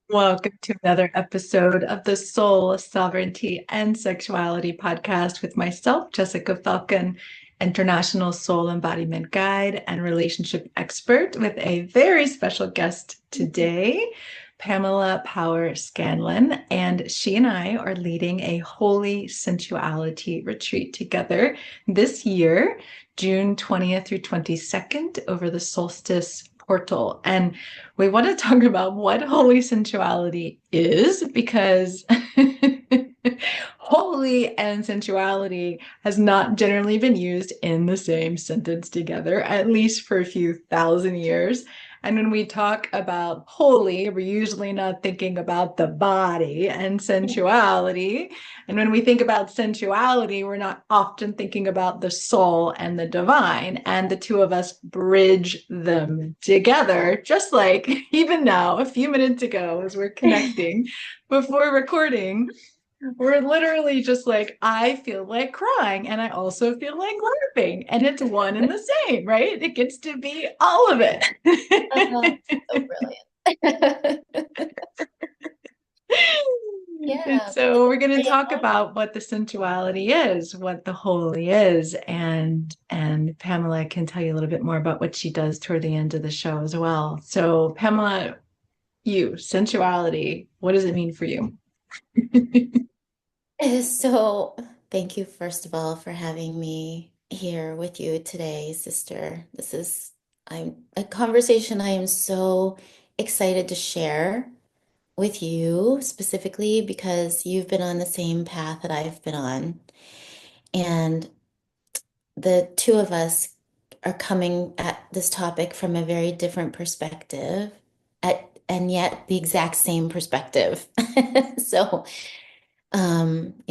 Welcome to another episode of the Soul Sovereignty and Sexuality Podcast with myself, Jessica Falcon, international soul embodiment guide and relationship expert, with a very special guest today, Pamela Power Scandlin. And she and I are leading a Holy Sensuality Retreat together this year, June 20th through 22nd, over the solstice portal. And we want to talk about what holy sensuality is, because holy and sensuality has not generally been used in the same sentence together, at least for a few thousand years. And when we talk about holy, we're usually not thinking about the body and sensuality. And when we think about sensuality, we're not often thinking about the soul and the divine. And the two of us bridge them together, just like even now, a few minutes ago, as we're connecting before recording. We're literally just like, I feel like crying and I also feel like laughing. And it's one and the same, right? It gets to be all of it. So brilliant. And Yeah, so we're going to very talk embodied. about what the sensuality is, what the holy is, and Pamela can tell you a little bit more about what she does toward the end of the show as well. So Pamela, you, sensuality, what does it mean for you? So, thank you, first of all, for having me here with you today, sister. This is a conversation I am so excited to share with you, specifically because you've been on the same path that I've been on. And the two of us are coming at this topic from a very different perspective, and yet the exact same perspective. So,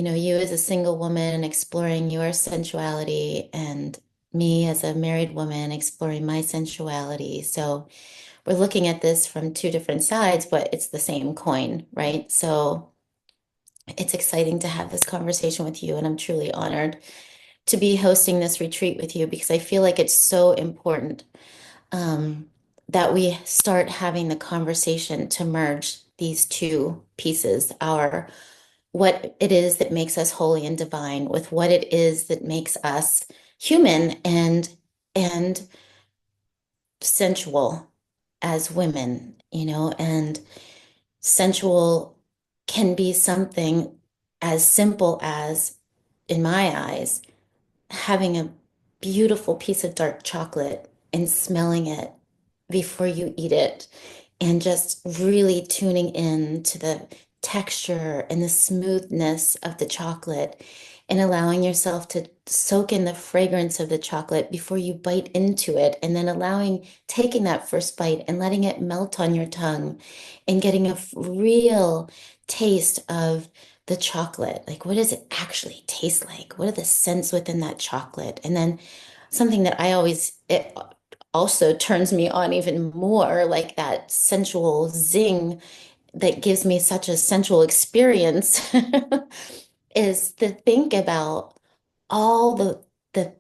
you as a single woman exploring your sensuality, and me as a married woman exploring my sensuality. So we're looking at this from two different sides, but it's the same coin, right? So it's exciting to have this conversation with you, and I'm truly honored to be hosting this retreat with you because I feel like it's so important um, that we start having the conversation to merge these two pieces, our what it is that makes us holy and divine with what it is that makes us human and sensual as women, and sensual can be something as simple as, in my eyes, having a beautiful piece of dark chocolate and smelling it before you eat it, and just really tuning in to the texture and the smoothness of the chocolate, and allowing yourself to soak in the fragrance of the chocolate before you bite into it, and then taking that first bite and letting it melt on your tongue and getting a real taste of the chocolate. Like, what does it actually taste like? What are the scents within that chocolate? And then something that it also turns me on even more, like that sensual zing that gives me such a sensual experience, is to think about all the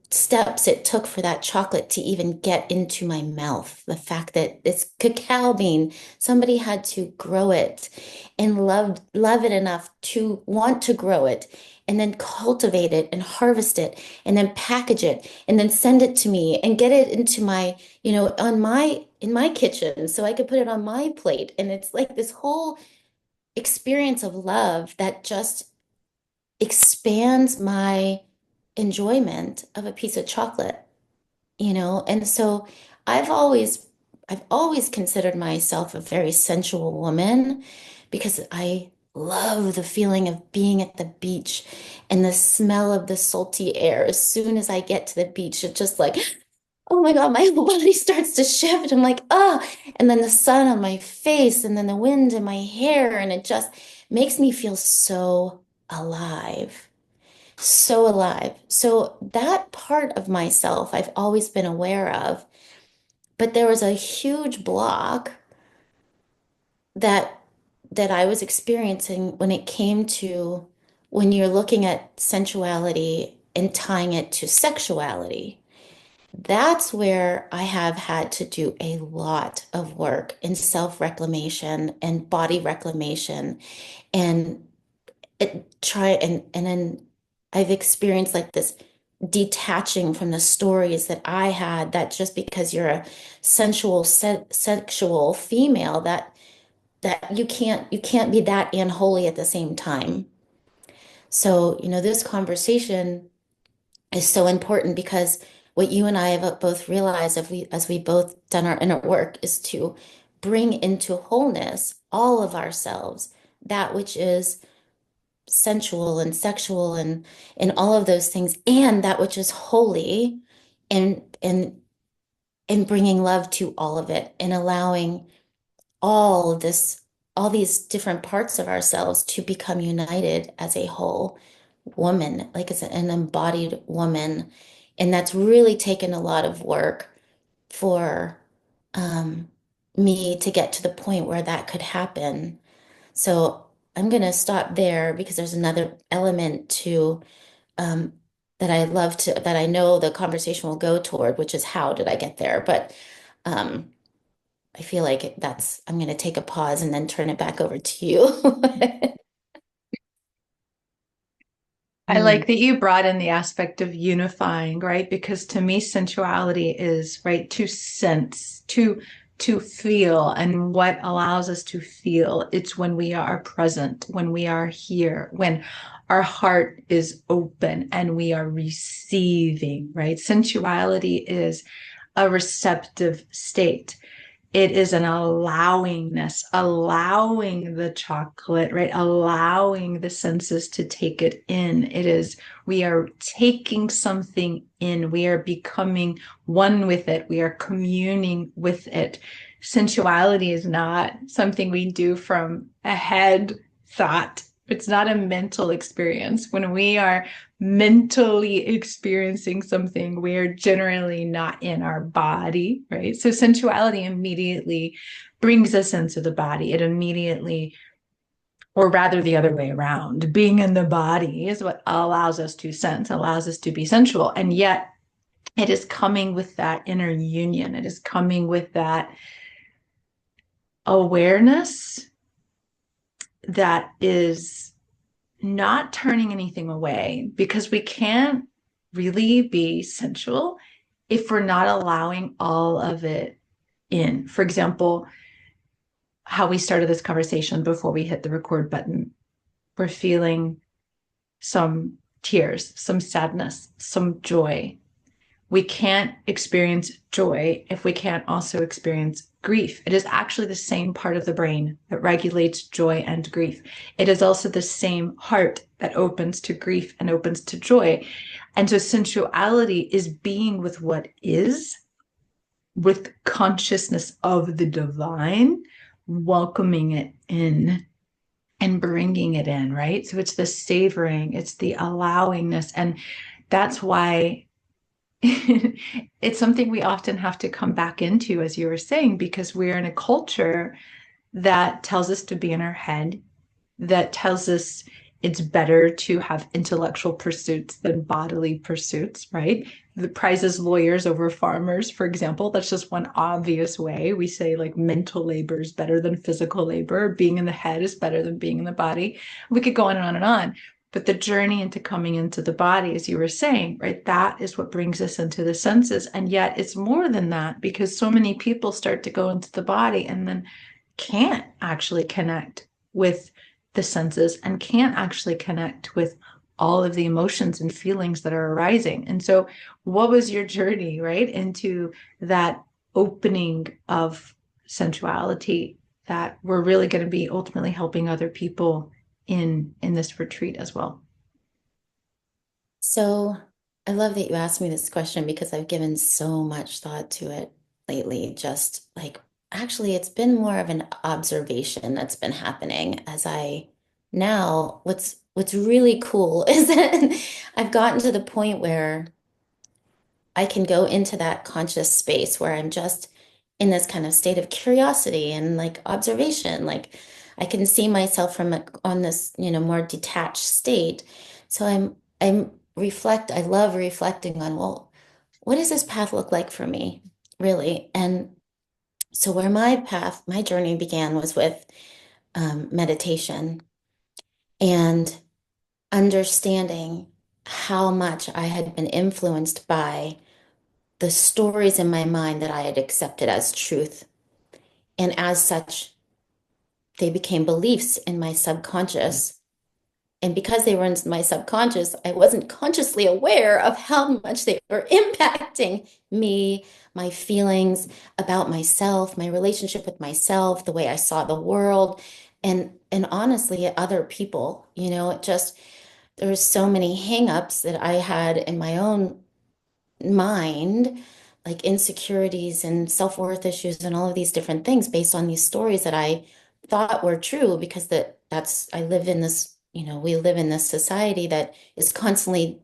steps it took for that chocolate to even get into my mouth. The fact that it's cacao bean, somebody had to grow it and love it enough to want to grow it, and then cultivate it and harvest it and then package it and then send it to me and get it into my, on my in my kitchen so I could put it on my plate. And it's like this whole experience of love that just expands my enjoyment of a piece of chocolate. And so I've always I've always considered myself a very sensual woman because I love the feeling of being at the beach and the smell of the salty air. As soon as I get to the beach, it's just like, oh my God, my whole body starts to shift. I'm like, oh, and then the sun on my face and then the wind in my hair, and it just makes me feel so alive. So alive. So that part of myself I've always been aware of, but there was a huge block that that I was experiencing when it came to when you're looking at sensuality and tying it to sexuality. that's where I have had to do a lot of work in self-reclamation and body reclamation and and then I've experienced like this detaching from the stories that I had, that just because you're a sensual sexual female, that you can't be that and holy at the same time. So, this conversation is so important because what you and I have both realized, as we both done our inner work, is to bring into wholeness all of ourselves, that which is sensual and sexual and all of those things, and that which is holy, and bringing love to all of it, and allowing all this all these different parts of ourselves to become united as a whole woman, like as an embodied woman. And that's really taken a lot of work for um, me to get to the point where that could happen. So I'm going to stop there because there's another element to um, that I know the conversation will go toward, which is how did I get there? But um, I feel like I'm going to take a pause and then turn it back over to you. I Mm. like that you brought in the aspect of unifying, right? Because to me, sensuality is right to sense, to feel, and what allows us to feel. It's when we are present, when we are here, when our heart is open and we are receiving, right? Sensuality is a receptive state. It is an allowingness, allowing the chocolate, right? Allowing the senses to take it in. It is, we are taking something in. We are becoming one with it. We are communing with it. Sensuality is not something we do from a head thought. It's not a mental experience. When we are mentally experiencing something, we are generally not in our body, right? So sensuality immediately brings us into the body. It immediately, or rather the other way around, being in the body is what allows us to sense, allows us to be sensual. And yet it is coming with that inner union. It is coming with that awareness that is not turning anything away, because we can't really be sensual if we're not allowing all of it in. For example, how we started this conversation before we hit the record button, we're feeling some tears, some sadness, some joy. We can't experience joy if we can't also experience grief. It is actually the same part of the brain that regulates joy and grief. It is also the same heart that opens to grief and opens to joy. And so sensuality is being with what is, with consciousness of the divine, welcoming it in and bringing it in, right? So it's the savoring, it's the allowingness. And that's why it's something we often have to come back into, as you were saying, because we're in a culture that tells us to be in our head, that tells us it's better to have intellectual pursuits than bodily pursuits, right? The prizes lawyers over farmers, for example. That's just one obvious way. We say like mental labor is better than physical labor. Being in the head is better than being in the body. We could go on and on and on. But the journey into coming into the body, as you were saying, right, that is what brings us into the senses. And yet it's more than that, because so many people start to go into the body and then can't actually connect with the senses and can't actually connect with all of the emotions and feelings that are arising. And so, what was your journey, right, into that opening of sensuality that we're really going to be ultimately helping other people in this retreat as well? So I love that you asked me this question because I've given so much thought to it lately. Just like, actually, it's been more of an observation that's been happening as I now, what's really cool is that I've gotten to the point where I can go into that conscious space where I'm just in this kind of state of curiosity and like observation. Like I can see myself from on this, more detached state. So I love reflecting on, well, what does this path look like for me, really? And so where my path, my journey began was with meditation and understanding how much I had been influenced by the stories in my mind that I had accepted as truth. And as such, they became beliefs in my subconscious. And because they were in my subconscious, I wasn't consciously aware of how much they were impacting me, my feelings about myself, my relationship with myself, the way I saw the world, and honestly, other people. It just there were so many hangups that I had in my own mind, like insecurities and self-worth issues and all of these different things based on these stories that I thought were true because that's I live in this, we live in this society that is constantly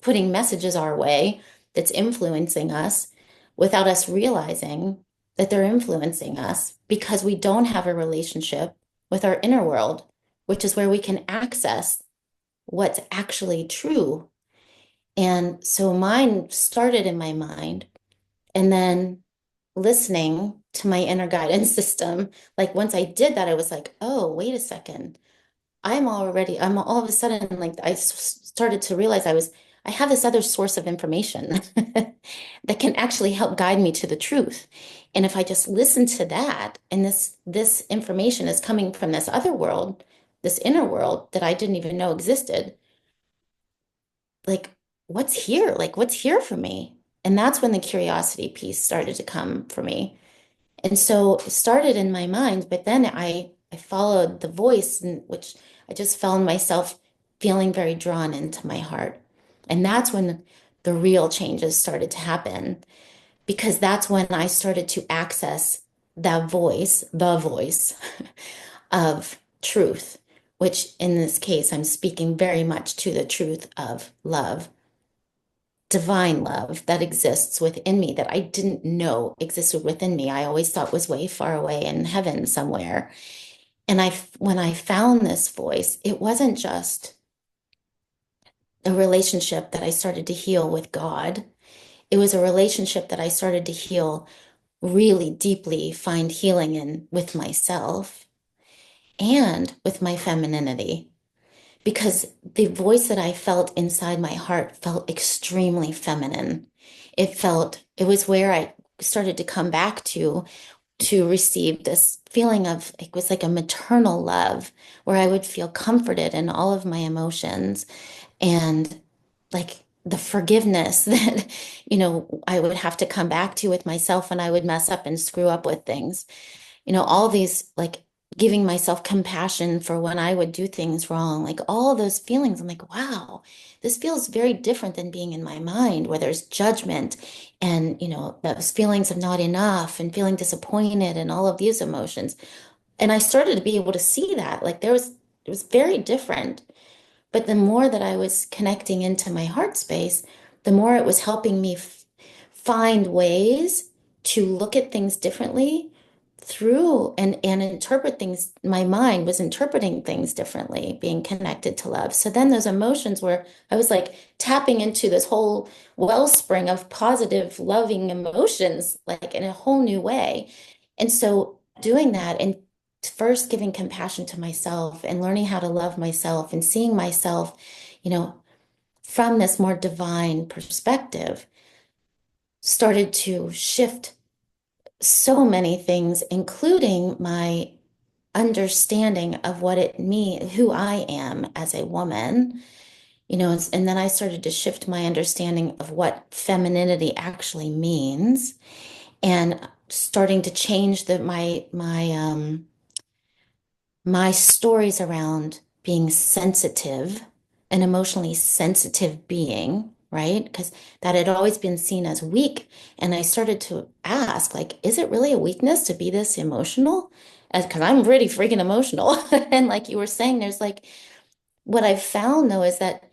putting messages our way that's influencing us without us realizing that they're influencing us because we don't have a relationship with our inner world, which is where we can access what's actually true. And so mine started in my mind, and then listening to my inner guidance system. Like once I did that, I was like, oh, wait a second. I'm all of a sudden like started to realize I have this other source of information that can actually help guide me to the truth. And if I just listen to that, and this information is coming from this other world, this inner world that I didn't even know existed, like what's here for me? And that's when the curiosity piece started to come for me. And so it started in my mind, but then I followed the voice, which I just found myself feeling very drawn into my heart. And that's when the real changes started to happen, because that's when I started to access the voice of truth, which in this case, I'm speaking very much to the truth of love, divine love that exists within me that I didn't know existed within me. I always thought was way far away in heaven somewhere. And when I found this voice, it wasn't just a relationship that I started to heal with God. It was a relationship that I started to heal really deeply, find healing in with myself and with my femininity. Because the voice that I felt inside my heart felt extremely feminine. It was where I started to come back to receive this feeling of, it was like a maternal love where I would feel comforted in all of my emotions and like the forgiveness that, I would have to come back to with myself when I would mess up and screw up with things. All these like giving myself compassion for when I would do things wrong, like all those feelings. I'm like, wow, this feels very different than being in my mind where there's judgment and, those feelings of not enough and feeling disappointed and all of these emotions. And I started to be able to see that like it was very different. But the more that I was connecting into my heart space, the more it was helping me find ways to look at things differently through and interpret things. My mind was interpreting things differently, being connected to love. So then those emotions were, I was like tapping into this whole wellspring of positive, loving emotions, like in a whole new way. And so doing that and first giving compassion to myself and learning how to love myself and seeing myself, from this more divine perspective started to shift so many things, including my understanding of what it means, who I am as a woman, and then I started to shift my understanding of what femininity actually means and starting to change my stories around being sensitive, an emotionally sensitive being, right? Because that had always been seen as weak. And I started to ask, like, is it really a weakness to be this emotional? Because I'm pretty freaking emotional. And like you were saying, there's like, what I've found though is that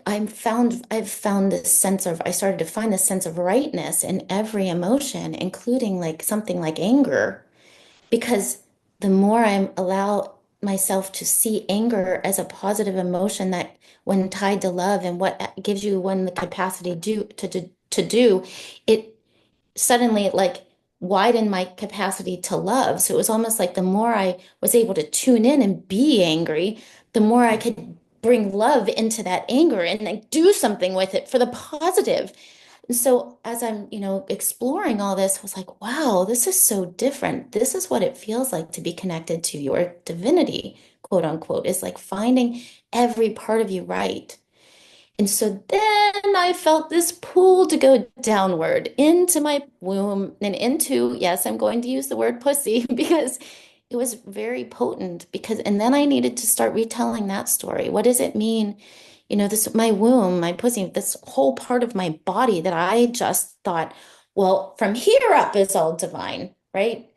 I've found this sense of, I started to find this sense of rightness in every emotion, including like something like anger, because the more I'm myself to see anger as a positive emotion that when tied to love and what gives you one the capacity to do, it suddenly like widened my capacity to love. So it was almost like the more I was able to tune in and be angry, the more I could bring love into that anger and like do something with it for the positive. And so as I'm, exploring all this, I was like, wow, this is so different. This is what it feels like to be connected to your divinity, quote unquote, is like finding every part of you right. And so then I felt this pull to go downward into my womb and into, yes, I'm going to use the word pussy because it was very potent and then I needed to start retelling that story. What does it mean? This, my womb, my pussy, this whole part of my body that I just thought, well, from here up is all divine, right?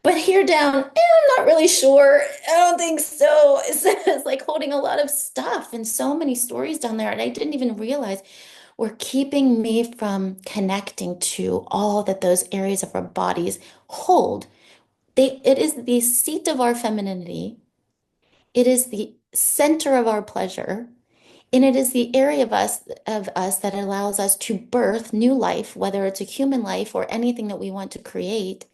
But here down, I'm not really sure. I don't think so. It's like holding a lot of stuff and so many stories down there. And I didn't even realize were keeping me from connecting to all that those areas of our bodies hold. It is the seat of our femininity. It is the center of our pleasure. And it is the area of us that allows us to birth new life, whether it's a human life or anything that we want to create.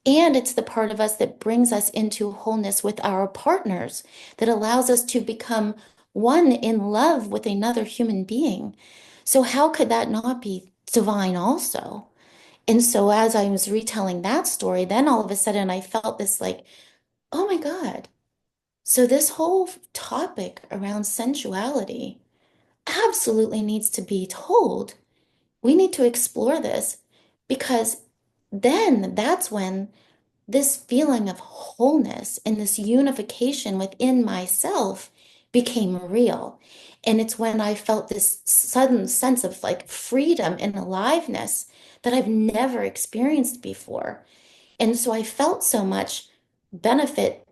And it's the part of us that brings us into wholeness with our partners, that allows us to become one in love with another human being. So, how could that not be divine also? And so, as I was retelling that story, then all of a sudden I felt this like, oh my God. So, this whole topic around sensuality absolutely needs to be told. We need to explore this because then that's when this feeling of wholeness and this unification within myself became real. And it's when I felt this sudden sense of like freedom and aliveness that I've never experienced before. And so I felt so much benefit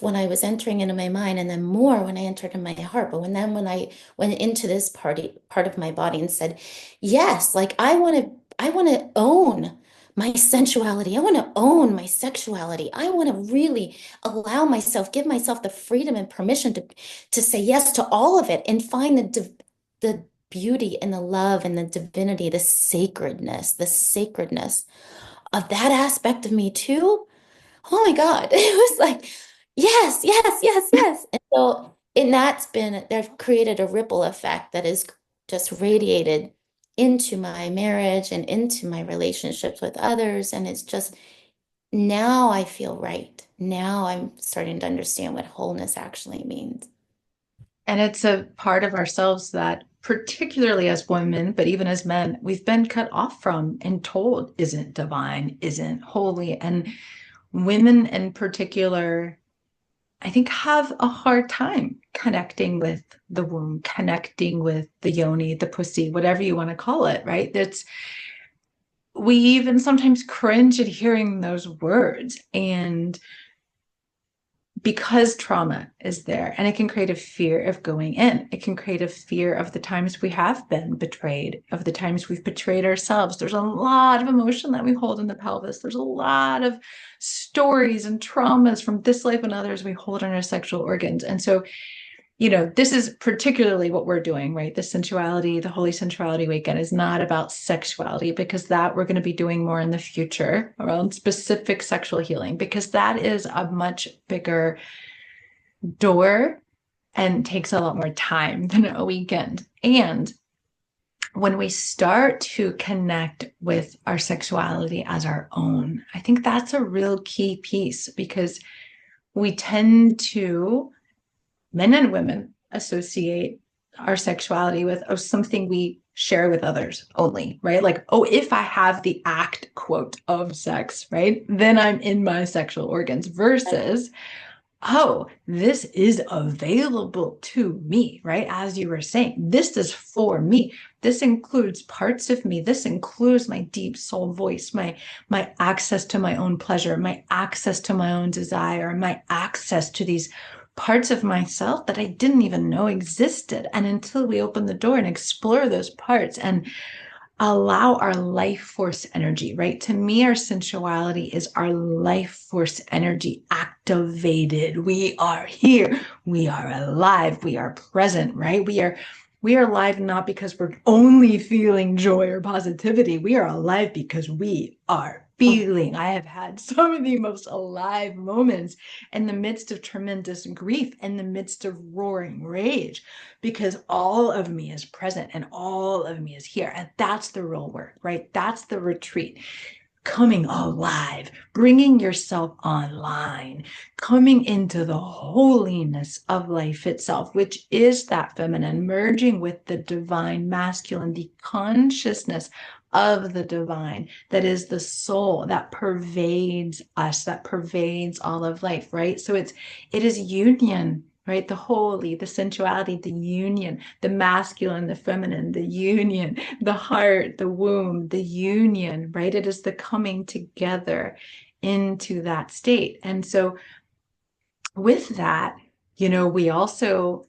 when I was entering into my mind, and then more when I entered in my heart. But when I went into this part of my body and said, yes, like I want to own my sensuality. I want to own my sexuality. I want to really allow myself, give myself the freedom and permission to say yes to all of it and find the beauty and the love and the divinity, the sacredness of that aspect of me too. Oh my God. It was like, yes, yes, yes, yes. And so, and they've created a ripple effect that is just radiated into my marriage and into my relationships with others. And it's just, now I feel right. Now I'm starting to understand what wholeness actually means. And it's a part of ourselves that, particularly as women, but even as men, we've been cut off from and told isn't divine, isn't holy. And women in particular, I think, have a hard time connecting with the womb, connecting with the yoni, the pussy, whatever you want to call it, right? We even sometimes cringe at hearing those words. And because trauma is there, and it can create a fear of going in, it can create a fear of the times we have been betrayed, of the times we've betrayed ourselves. There's a lot of emotion that we hold in the pelvis. There's a lot of stories and traumas from this life and others we hold in our sexual organs. And so, this is particularly what we're doing, right? The sensuality, the Holy Sensuality Awaken is not about sexuality, because that we're going to be doing more in the future around specific sexual healing, because that is a much bigger door and takes a lot more time than a weekend. And when we start to connect with our sexuality as our own, I think that's a real key piece, because we tend to, men and women, associate our sexuality with something we share with others only, right? Like, oh, if I have the act, quote, of sex, right, then I'm in my sexual organs, versus, oh, this is available to me, right? As you were saying, this is for me. This includes parts of me. This includes my deep soul voice, my access to my own pleasure, my access to my own desire, my access to these parts of myself that I didn't even know existed. And until we open the door and explore those parts and allow our life force energy, right? To me, our sensuality is our life force energy activated. We are here. We are alive. We are present, right? We are alive not because we're only feeling joy or positivity. We are alive because we are Oh, feeling. I have had some of the most alive moments in the midst of tremendous grief, in the midst of roaring rage, because all of me is present and all of me is here. And that's the real work, right? That's the retreat. Coming alive, bringing yourself online, coming into the holiness of life itself, which is that feminine, merging with the divine masculine, the consciousness of the divine that is the soul that pervades us, that pervades all of life, right? So it is union, right? The holy, the sensuality, the union, the masculine, the feminine, the union, the heart, the womb, the union, right? It is the coming together into that state. And so with that, we also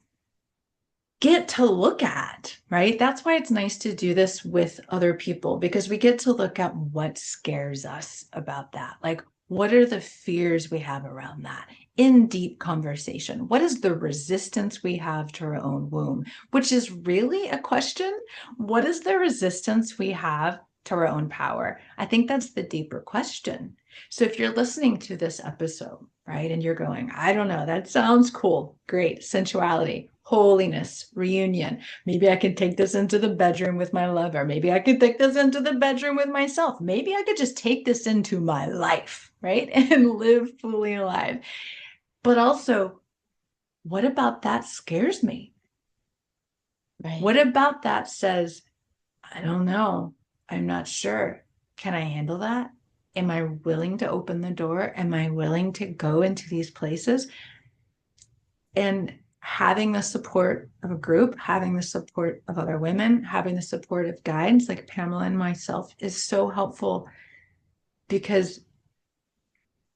get to look at, right? That's why it's nice to do this with other people, because we get to look at what scares us about that. Like, what are the fears we have around that in deep conversation? What is the resistance we have to our own womb? Which is really a question. What is the resistance we have to our own power? I think that's the deeper question. So if you're listening to this episode, right, and you're going, I don't know, that sounds cool, great, sensuality, holiness, reunion. Maybe I can take this into the bedroom with my lover. Maybe I could take this into the bedroom with myself. Maybe I could just take this into my life, right, and live fully alive. But also, what about that scares me? right. What about that says, I don't know. I'm not sure. Can I handle that? Am I willing to open the door? Am I willing to go into these places? And having the support of a group, having the support of other women, having the support of guides like Pamela and myself is so helpful, because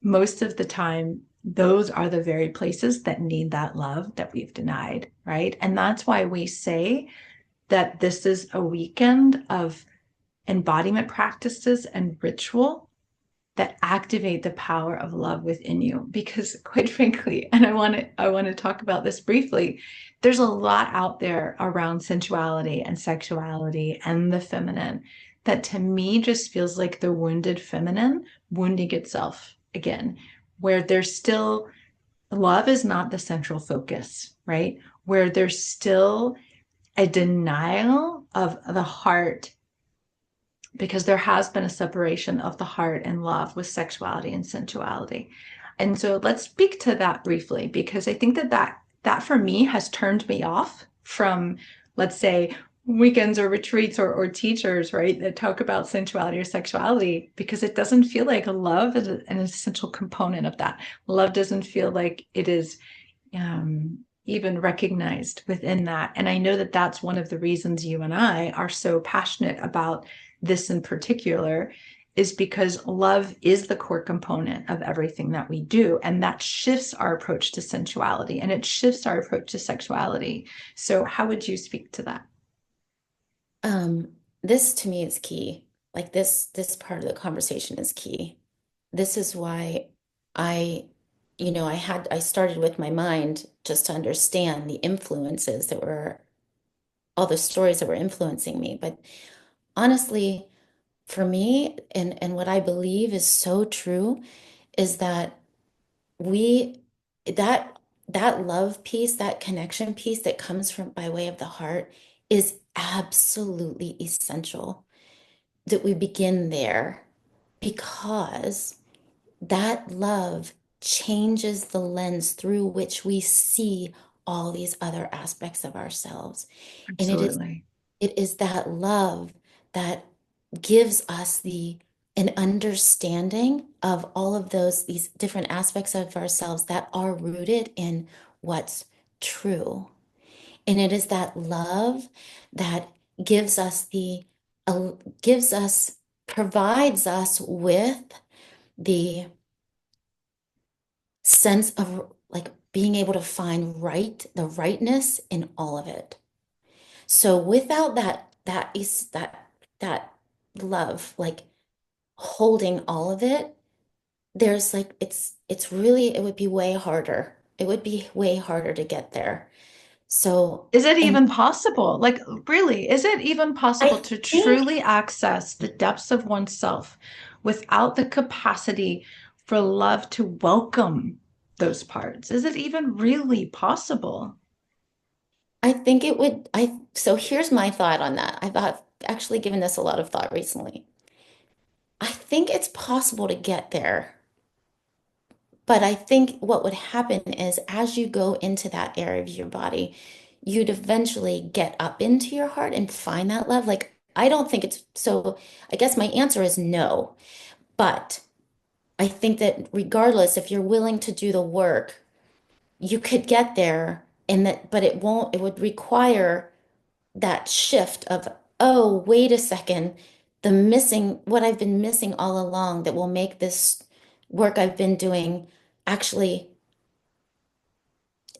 most of the time, those are the very places that need that love that we've denied, right? And that's why we say that this is a weekend of embodiment practices and ritual that activate the power of love within you. Because quite frankly, and I want to talk about this briefly, there's a lot out there around sensuality and sexuality and the feminine that to me just feels like the wounded feminine wounding itself again, where there's still love is not the central focus, right? Where there's still a denial of the heart, because there has been a separation of the heart and love with sexuality and sensuality. And so let's speak to that briefly, because I think that for me has turned me off from, let's say, weekends or retreats or teachers, right, that talk about sensuality or sexuality, because it doesn't feel like love is an essential component of that. Love doesn't feel like it is even recognized within that. And I know that that's one of the reasons you and I are so passionate about this in particular, is because love is the core component of everything that we do. And that shifts our approach to sensuality and it shifts our approach to sexuality. So how would you speak to that? This to me is key. Like this part of the conversation is key. This is why I, I started with my mind just to understand the influences that were all the stories that were influencing me. But honestly, for me, and what I believe is so true is that we that that love piece, that connection piece that comes from by way of the heart is absolutely essential that we begin there, because that love changes the lens through which we see all these other aspects of ourselves. And Absolutely. it is that love that gives us the an understanding of all of these different aspects of ourselves that are rooted in what's true. And it is that love that gives us uh, gives us provides us with the sense of like being able to find the rightness in all of it. So without that is that that love, like holding all of it, there's like it's really it would be way harder. It would be way harder to get there. So, Is it and even possible? Like, really, is it even I possible to think truly access the depths of oneself without the capacity for love to welcome those parts? Is it even really possible? I think it would I so here's my thought on that. I've actually given this a lot of thought recently. I think it's possible to get there. But I think what would happen is as you go into that area of your body, you'd eventually get up into your heart and find that love. Like, I don't think it's so, I guess my answer is no. But I think that regardless, if you're willing to do the work, you could get there and that, but it won't, it would require that shift of, oh, wait a second, what I've been missing all along that will make this work I've been doing actually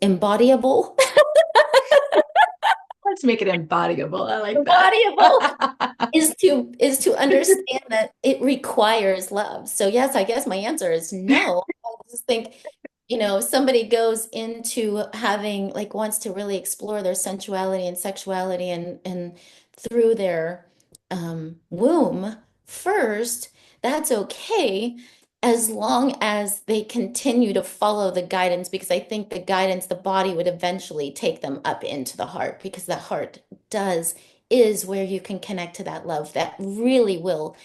embodiable. Let's make it embodiable. I like Embodiable that. is to understand that it requires love. So yes, I guess my answer is no. I just think, if somebody goes into having like wants to really explore their sensuality and sexuality and through their womb first, that's okay as long as they continue to follow the guidance, because I think the guidance, the body would eventually take them up into the heart, because the heart does is where you can connect to that love that really will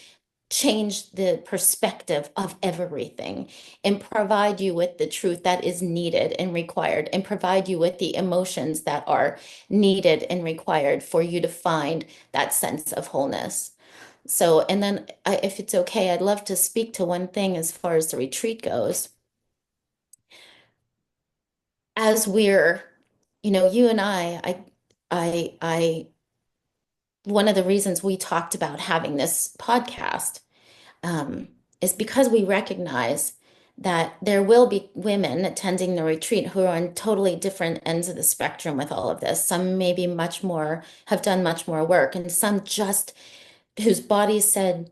change the perspective of everything and provide you with the truth that is needed and required, and provide you with the emotions that are needed and required for you to find that sense of wholeness. So, and then if it's okay, I'd love to speak to one thing as far as the retreat goes. As we're, you and I, one of the reasons we talked about having this podcast um, is because we recognize that there will be women attending the retreat who are on totally different ends of the spectrum with all of this. Some maybe have done much more work, and some just whose bodies said,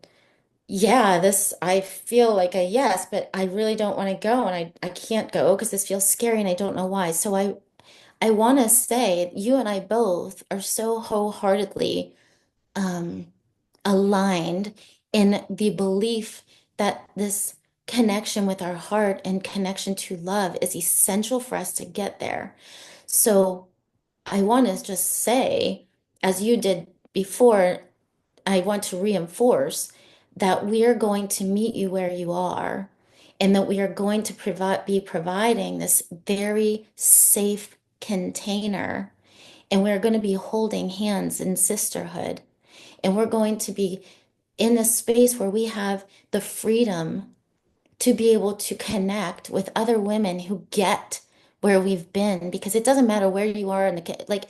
yeah, I feel like a yes, but I really don't want to go, and I can't go because this feels scary and I don't know why. So I want to say you and I both are so wholeheartedly um, aligned in the belief that this connection with our heart and connection to love is essential for us to get there. So I want to just say, as you did before, I want to reinforce that we are going to meet you where you are, and that we are going to be providing this very safe container, and we're going to be holding hands in sisterhood, and we're going to be in a space where we have the freedom to be able to connect with other women who get where we've been, because it doesn't matter where you are in the like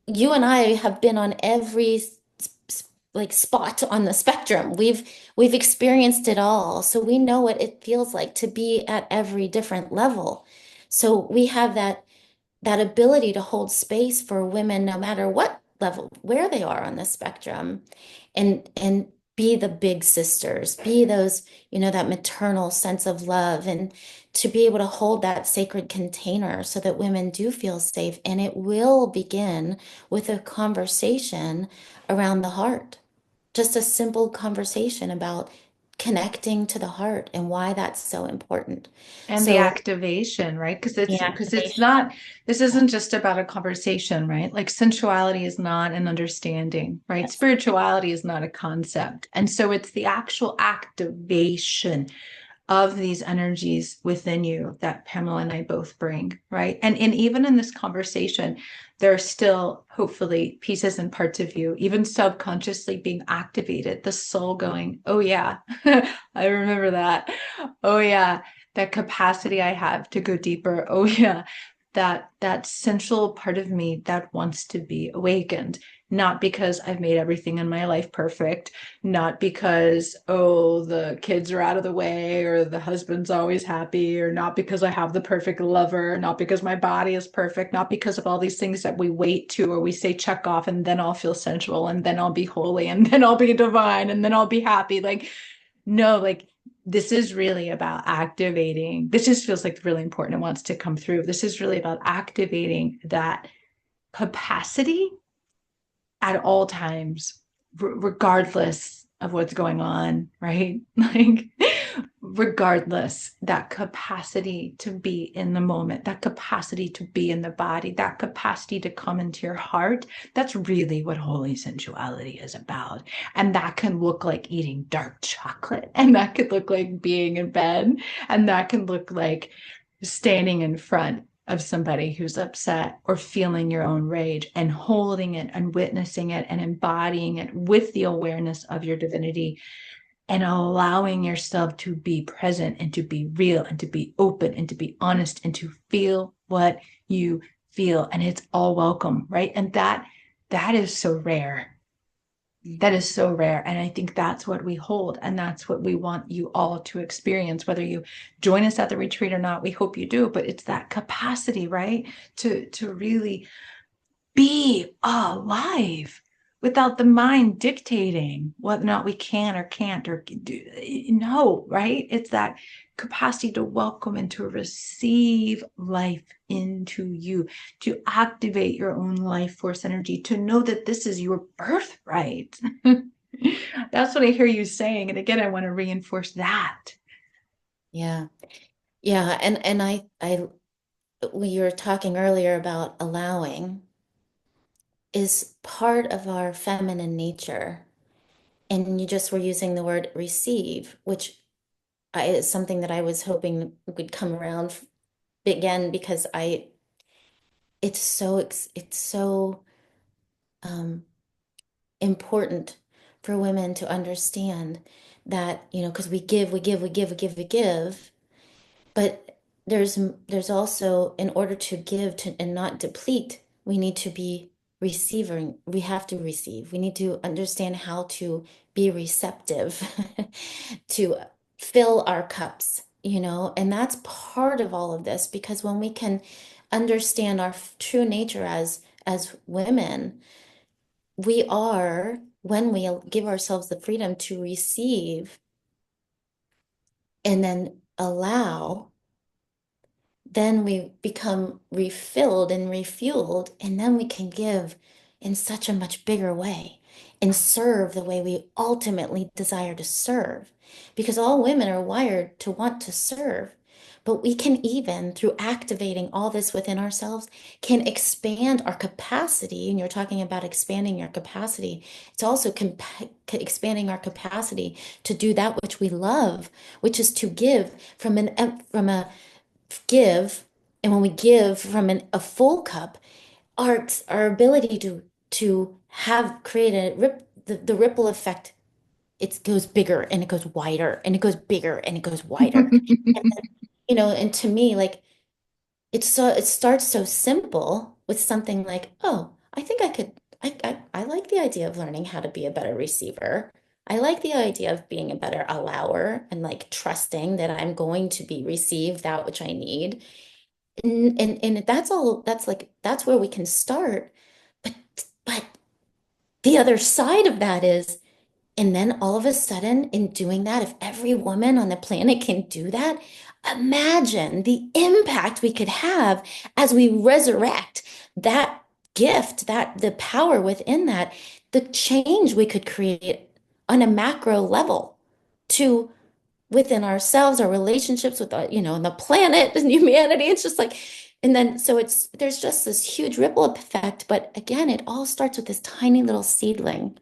you and I have been on every like spot on the spectrum. We've experienced it all. So we know what it feels like to be at every different level. So we have that ability to hold space for women no matter what level, where they are on the spectrum, and be the big sisters, be those, that maternal sense of love, and to be able to hold that sacred container so that women do feel safe. And it will begin with a conversation around the heart, just a simple conversation about connecting to the heart and why that's so important. And the So activation, right? the Because it's activation. not, this isn't just about a conversation, right? Like sensuality is not an understanding, right? Yes. Spirituality is not a concept. And so it's the actual activation of these energies within you that Pamela and I both bring, right? And even in this conversation, there are still hopefully pieces and parts of you, even subconsciously being activated, the soul going, oh yeah, I remember that. Oh yeah, that capacity I have to go deeper. Oh yeah, that central part of me that wants to be awakened. not because I've made everything in my life perfect, not because, oh, the kids are out of the way or the husband's always happy, or not because I have the perfect lover, not because my body is perfect, not because of all these things that we wait to or we say check off and then I'll feel sensual and then I'll be holy and then I'll be divine and then I'll be happy. Like, no, like this is really about activating. This just feels like really important and wants to come through. This is really about activating that capacity at all times, regardless of what's going on, right? Like, regardless, that capacity to be in the moment, that capacity to be in the body, that capacity to come into your heart. That's really what holy sensuality is about. And that can look like eating dark chocolate, and that could look like being in bed, and that can look like standing in front of somebody who's upset or feeling your own rage and holding it and witnessing it and embodying it with the awareness of your divinity and allowing yourself to be present and to be real and to be open and to be honest and to feel what you feel. And it's all welcome, right? And that is so rare. That is so rare. And I think that's what we hold. And that's what we want you all to experience, whether you join us at the retreat or not. We hope you do, but it's that capacity, right? To really be alive without the mind dictating whether or not we can or can't or do. No, right? It's that capacity to welcome and to receive life into you, to activate your own life force energy, to know that this is your birthright. That's what I hear you saying. And again, I want to reinforce that. Yeah. Yeah. And we were talking earlier about allowing is part of our feminine nature. And you just were using the word receive, which is something that I was hoping would come around again because it's so um, important for women to understand that, because we give, but there's also, in order to give and not deplete, we need to be receiving. We have to receive. We need to understand how to be receptive to fill our cups, and that's part of all of this because when we can understand our true nature as women, we are, when we give ourselves the freedom to receive and then allow, then we become refilled and refueled, and then we can give in such a much bigger way and serve the way we ultimately desire to serve. Because all women are wired to want to serve, but we can even, through activating all this within ourselves, can expand our capacity. And you're talking about expanding your capacity. It's also expanding our capacity to do that which we love, which is to give from a give, and when we give from a full cup, our ability to have created the ripple effect, it goes bigger and it goes wider and it goes bigger and it goes wider. And then, and to me, like it starts so simple with something like, oh, I think I like the idea of learning how to be a better receiver. I like the idea of being a better allower and like trusting that I'm going to be received that which I need. And that's where we can start. But but the other side of that is, and then all of a sudden, in doing that, if every woman on the planet can do that, imagine the impact we could have as we resurrect that gift, that the power within that, the change we could create on a macro level to within ourselves, our relationships with the planet and humanity. It's just like, and then so there's just this huge ripple effect. But again, it all starts with this tiny little seedling,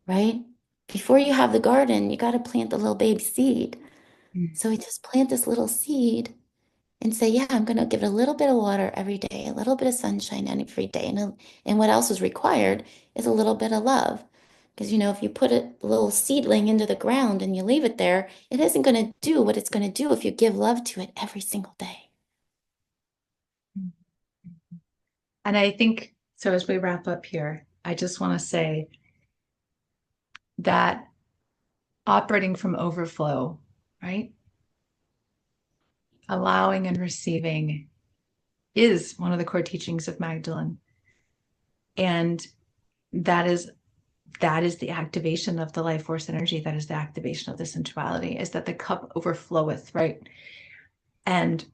right? Before you have the garden, you got to plant the little baby seed. So we just plant this little seed and say, yeah, I'm going to give it a little bit of water every day, a little bit of sunshine every day. And what else is required is a little bit of love. Because, if you put a little seedling into the ground and you leave it there, it isn't going to do what it's going to do if you give love to it every single day. And I think so as we wrap up here, I just want to say that operating from overflow, right? Allowing and receiving is one of the core teachings of Magdalene. And that is the activation of the life force energy. That is the activation of the sensuality, is that the cup overfloweth, right? And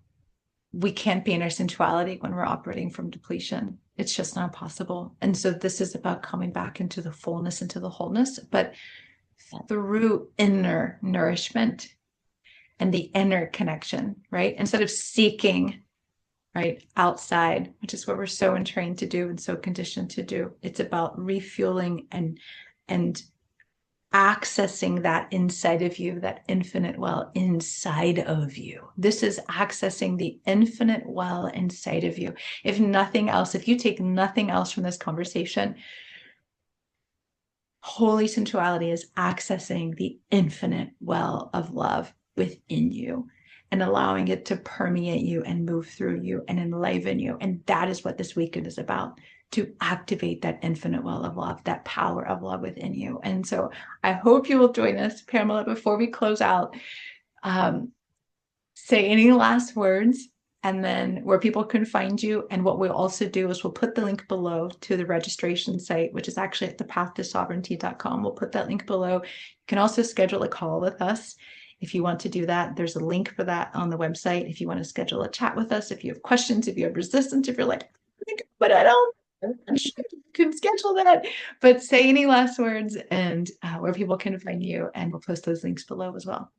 we can't be in our sensuality when we're operating from depletion. It's just not possible. And so this is about coming back into the fullness, into the wholeness, but through inner nourishment and the inner connection, right? Instead of seeking, right, outside, which is what we're so entrained to do and so conditioned to do. It's about refueling and accessing that inside of you, that infinite well inside of you. This is accessing the infinite well inside of you. If nothing else, if you take nothing else from this conversation, holy sensuality is accessing the infinite well of love within you and allowing it to permeate you and move through you and enliven you. And that is what this weekend is about, to activate that infinite well of love, that power of love within you. And so I hope you will join us. Pamela, before we close out, say any last words, and then where people can find you. And what we'll also do is we'll put the link below to the registration site, which is actually at thepathtosovereignty.com. We'll put that link below. You can also schedule a call with us if you want to do that. There's a link for that on the website. If you want to schedule a chat with us, if you have questions, if you have resistance, if you're like, but I don't, I'm sure you can schedule that. But say any last words and where people can find you, and we'll post those links below as well.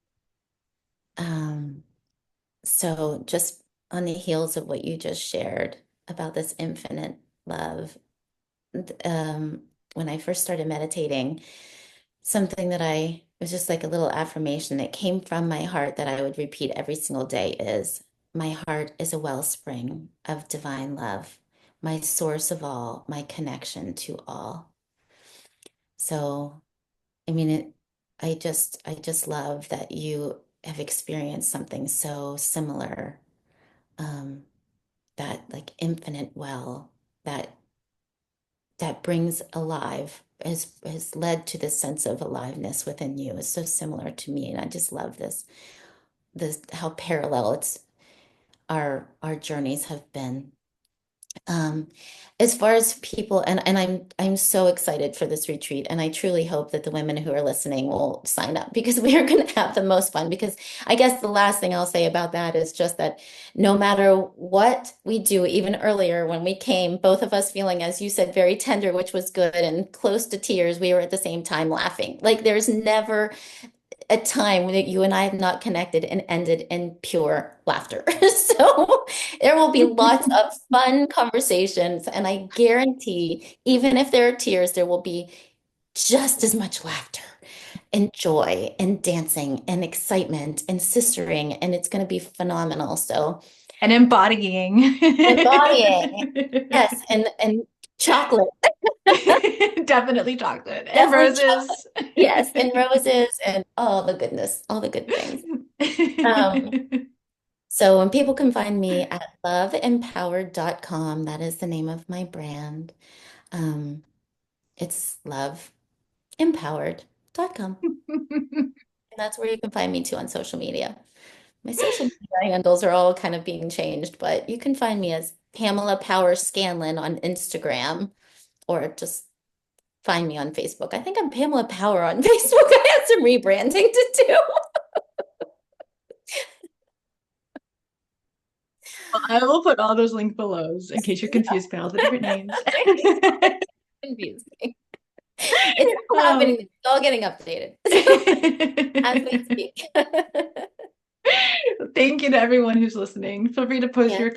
So just on the heels of what you just shared about this infinite love, when I first started meditating, something that I was just like a little affirmation that came from my heart that I would repeat every single day is, my heart is a wellspring of divine love, my source of all, my connection to all. So, I mean, I just love that you have experienced something so similar, that like infinite well that brings alive, has led to this sense of aliveness within you, is so similar to me. And I just love this how parallel our journeys have been. As far as people, and I'm so excited for this retreat, and I truly hope that the women who are listening will sign up, because we are going to have the most fun. Because I guess the last thing I'll say about that is just that no matter what we do, even earlier when we came, both of us feeling, as you said, very tender, which was good, and close to tears, we were at the same time laughing. Like there's never a time that you and I have not connected and ended in pure laughter. So there will be lots of fun conversations, and I guarantee, even if there are tears, there will be just as much laughter and joy and dancing and excitement and sistering, and it's going to be phenomenal. So, and embodying. Yes, and chocolate. Definitely chocolate and Definitely roses. chocolate. Yes, and roses and all the goodness, all the good things. So when people can find me at loveempowered.com, that is the name of my brand. It's loveempowered.com. And that's where you can find me too on social media. My social media handles are all kind of being changed, but you can find me as Pamela Power Scandlin on Instagram, or just find me on Facebook. I think I'm Pamela Power on Facebook. I had some rebranding to do. Well, I will put all those links below in case you're confused by all the different names. Confusing. It's all happening. It's all getting updated as we speak. Thank you to everyone who's listening. Feel free to post your